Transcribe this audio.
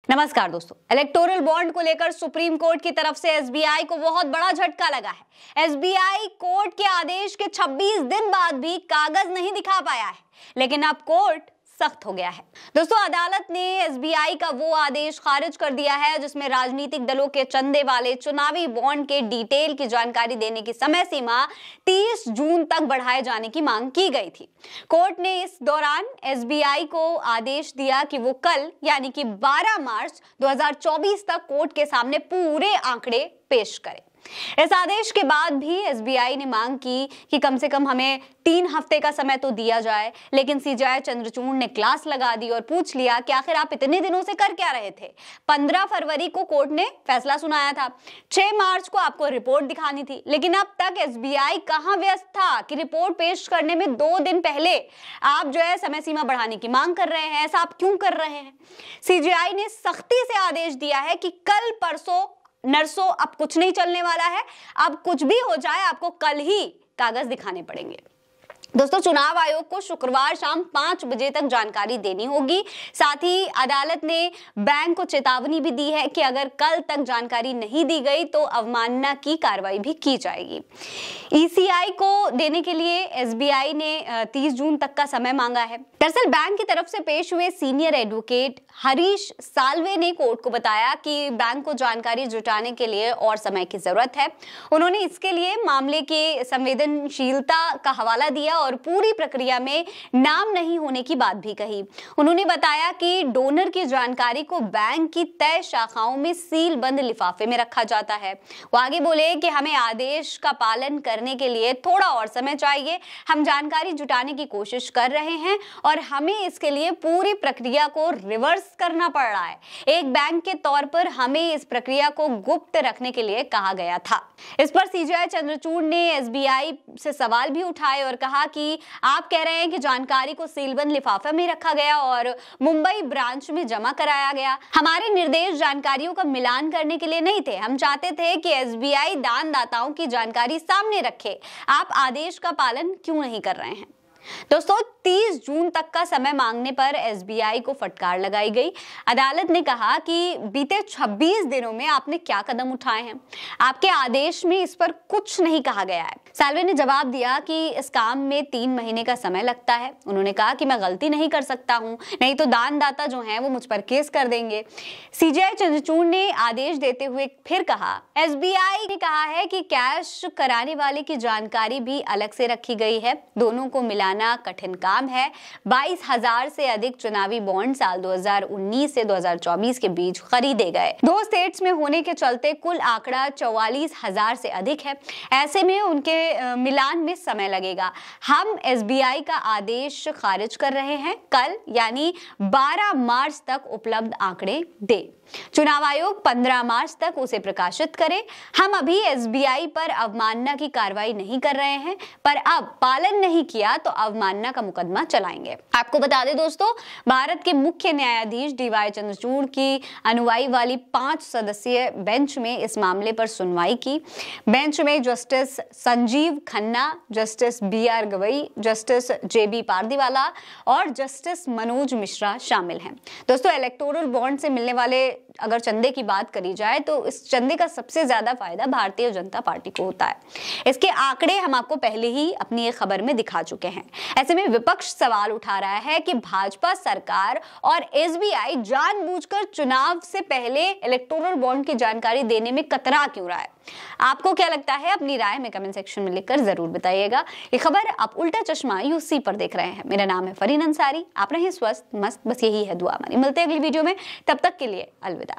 नमस्कार दोस्तों, electoral bond को लेकर सुप्रीम कोर्ट की तरफ से एसबीआई को बहुत बड़ा झटका लगा है। एसबीआई कोर्ट के आदेश के 26 दिन बाद भी कागज नहीं दिखा पाया है, लेकिन अब कोर्ट सख्त हो गया है। दोस्तों, अदालत ने एसबीआई का वो आदेश खारिज कर दिया है जिसमें राजनीतिक दलों के चंदे वाले चुनावी बॉन्ड के डिटेल की जानकारी देने की समय सीमा 30 जून तक बढ़ाए जाने की मांग की गई थी। कोर्ट ने इस दौरान एसबीआई को आदेश दिया कि वो कल यानी कि 12 मार्च 2024 तक कोर्ट के सामने पूरे आंकड़े पेश करे। इस आदेश के बाद भी एसबीआई ने मांग की कि कम से कम हमें 3 हफ्ते का समय तो दिया जाए, लेकिन सीजेआई चंद्रचूड़ ने क्लास लगा दी और पूछ लिया कि आखिर आप इतने दिनों से कर क्या रहे थे। 15 फरवरी को कोर्ट ने फैसला सुनाया था, 6 मार्च को आपको रिपोर्ट दिखानी थी, लेकिन अब तक एसबीआई कहां व्यस्त था कि रिपोर्ट पेश करने में 2 दिन पहले आप जो है समय सीमा बढ़ाने की मांग कर रहे हैं। ऐसा आप क्यों कर रहे हैं? सीजेआई ने सख्ती से आदेश दिया है कि कल परसों नरसों अब कुछ नहीं चलने वाला है। अब कुछ भी हो जाए आपको कल ही कागज दिखाने पड़ेंगे। दोस्तों, चुनाव आयोग को शुक्रवार शाम 5 बजे तक जानकारी देनी होगी। साथ ही अदालत ने बैंक को चेतावनी भी दी है कि अगर कल तक जानकारी नहीं दी गई तो अवमानना की कार्रवाई भी की जाएगी। ईसीआई को देने के लिए एसबीआई ने 30 जून तक का समय मांगा है। दरअसल बैंक की तरफ से पेश हुए सीनियर एडवोकेट हरीश साल्वे ने कोर्ट को बताया कि बैंक को जानकारी जुटाने के लिए और समय की जरूरत है। उन्होंने इसके लिए मामले की संवेदनशीलता का हवाला दिया और पूरी प्रक्रिया में नाम नहीं होने की बात भी कही। उन्होंने बताया कि डोनर की जानकारी को बैंक की तय शाखाओं में सील बंद लिफाफे में रखा जाता है। वो आगे बोले कि हमें आदेश का पालन करने के लिए थोड़ा और समय चाहिए। हम जानकारी जुटाने की कोशिश कर रहे हैं और हमें इसके लिए पूरी प्रक्रिया को रिवर्स करना पड़ रहा है। एक बैंक के तौर पर हमें इस प्रक्रिया को गुप्त रखने के लिए कहा गया था। इस पर सीजेआई चंद्रचूड़ ने एसबीआई से सवाल भी उठाए और कहा कि आप कह रहे हैं कि जानकारी को सीलबंद लिफाफे में रखा गया और मुंबई ब्रांच में जमा कराया गया। हमारे निर्देश जानकारियों का मिलान करने के लिए नहीं थे। हम चाहते थे कि एसबीआई दानदाताओं की जानकारी सामने रखे। आप आदेश का पालन क्यों नहीं कर रहे हैं? दोस्तों, 30 जून तक का समय मांगने पर एसबीआई को फटकार लगाई गई। अदालत ने कहा कि बीते 26 दिनों में आपने क्या कदम उठाए हैं? आपके आदेश में इस पर कुछ नहीं कहा गया है। साल्वे ने जवाब दिया कि इस काम में 3 महीने का समय लगता है। उन्होंने कहा कि मैं गलती नहीं कर सकता हूं, नहीं तो दानदाता जो हैं वो मुझ पर केस कर देंगे। सीजेआई चंद्रचूड़ ने आदेश देते हुए फिर कहा, एसबीआई ने कहा है कि कैश कराने वाले की जानकारी भी अलग से रखी गई है। दोनों को मिलाना कठिन काम है। 22,000 से अधिक चुनावी बॉन्ड साल 2019 से 2024 के बीच खरीदे गए। 2 स्टेट्स में होने के चलते कुल आंकड़ा 44,000 से अधिक है। ऐसे में उनके मिलान में समय लगेगा। हम एसबीआई का आदेश खारिज कर रहे हैं। कल यानी 12 मार्च तक उपलब्ध आंकड़े दे। चुनाव आयोग 15 मार्च तक उसे प्रकाशित करे। हम अभी एसबीआई पर अवमानना की कार्रवाई नहीं कर रहे हैं, पर अब पालन नहीं किया तो अवमानना का मुकदमा चलाएंगे। आपको बता दें दोस्तों, भारत के मुख्य न्यायाधीश डीवाई चंद्रचूड़ की अनुवाई वाली 5 सदस्यीय बेंच में इस मामले पर सुनवाई की। बेंच में justice Sanjiv Khanna, justice B R Gavai, justice J B Pardiwala और जस्टिस मनोज मिश्रा शामिल हैं। दोस्तों, इलेक्टोरल बॉन्ड से मिलने वाले अगर चंदे की बात करी जाए तो इस चंदे का सबसे ज्यादा फायदा भारतीय जनता पार्टी को होता है। इसके आंकड़े हम आपको पहले ही अपनी एक खबर में दिखा चुके हैं। ऐसे में विपक्ष सवाल उठा रहा है कि भाजपा सरकार और एसबीआई जानबूझकर चुनाव से पहले इलेक्टोरल बॉन्ड की जानकारी देने में कतरा क्यों रहा है? आपको क्या लगता है? अपनी राय में कमेंट सेक्शन में लिखकर जरूर बताइएगा। ये खबर आप उल्टा चश्मा यूसी पर देख रहे हैं। मेरा नाम है फरीन अंसारी। आप रहें स्वस्थ मस्त, बस यही है दुआ हमारी। मिलते हैं अगली वीडियो में, तब तक के लिए अलविदा।